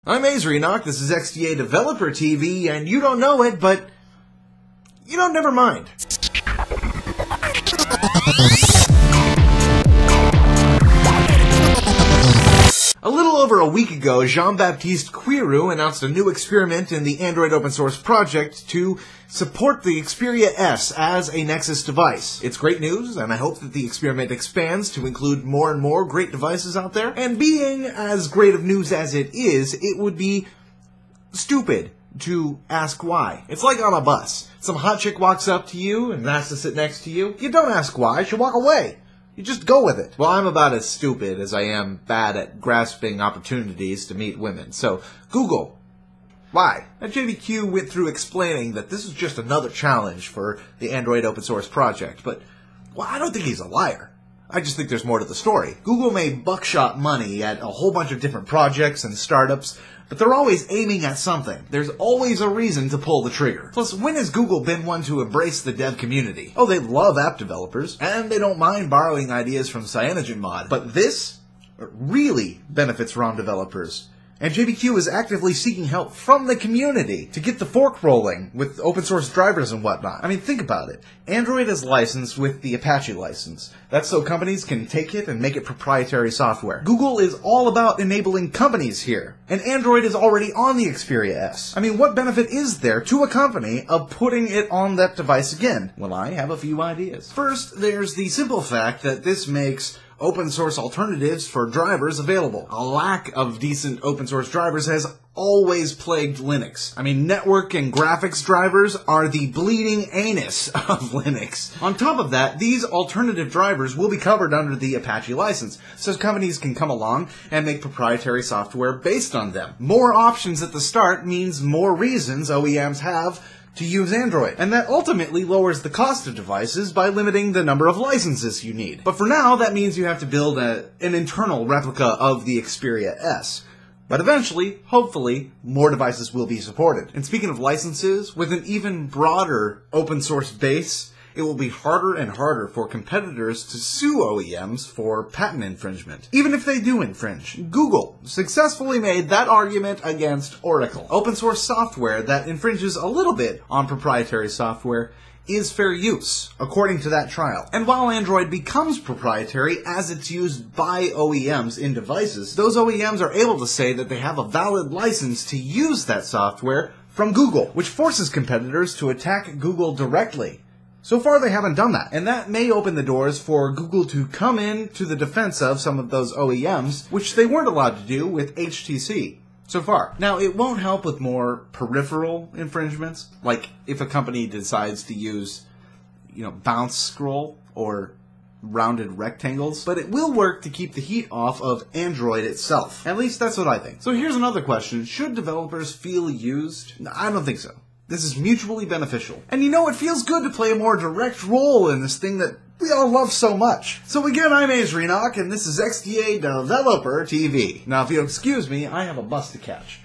I'm azrienoch, this is XDA Developer TV, and you don't know it, but you don't never mind. A little over a week ago, Jean-Baptiste Queru announced a new experiment in the Android open source project to support the Xperia S as a Nexus device. It's great news, and I hope that the experiment expands to include more and more great devices out there. And being as great of news as it is, it would be stupid to ask why. It's like on a bus. Some hot chick walks up to you and asks to sit next to you. You don't ask why, she'll walk away. You just go with it. Well, I'm about as stupid as I am bad at grasping opportunities to meet women. So, Google. Why? Now, JBQ went through explaining that this is just another challenge for the Android open source project, but, well, I don't think he's a liar. I just think there's more to the story. Google made buckshot money at a whole bunch of different projects and startups, but they're always aiming at something. There's always a reason to pull the trigger. Plus, when has Google been one to embrace the dev community? Oh, they love app developers, and they don't mind borrowing ideas from CyanogenMod. But this really benefits ROM developers. And JBQ is actively seeking help from the community to get the fork rolling with open source drivers and whatnot. I mean, think about it. Android is licensed with the Apache license. That's so companies can take it and make it proprietary software. Google is all about enabling companies here. And Android is already on the Xperia S. I mean, what benefit is there to a company of putting it on that device again? Well, I have a few ideas. First, there's the simple fact that this makes open source alternatives for drivers available. A lack of decent open source drivers has always plagued Linux. I mean, network and graphics drivers are the bleeding anus of Linux. On top of that, these alternative drivers will be covered under the Apache license, so companies can come along and make proprietary software based on them. More options at the start means more reasons OEMs have to use Android, and that ultimately lowers the cost of devices by limiting the number of licenses you need. But for now, that means you have to build an internal replica of the Xperia S. But eventually, hopefully, more devices will be supported. And speaking of licenses, with an even broader open source base, it will be harder and harder for competitors to sue OEMs for patent infringement, even if they do infringe. Google successfully made that argument against Oracle. Open source software that infringes a little bit on proprietary software is fair use, according to that trial. And while Android becomes proprietary as it's used by OEMs in devices, those OEMs are able to say that they have a valid license to use that software from Google, which forces competitors to attack Google directly. So far, they haven't done that, and that may open the doors for Google to come in to the defense of some of those OEMs, which they weren't allowed to do with HTC so far. Now, it won't help with more peripheral infringements, like if a company decides to use, bounce scroll or rounded rectangles, but it will work to keep the heat off of Android itself. At least that's what I think. So here's another question. Should developers feel used? No, I don't think so. This is mutually beneficial. And it feels good to play a more direct role in this thing that we all love so much. So again, I'm azrienoch, and this is XDA Developer TV. Now, if you'll excuse me, I have a bus to catch.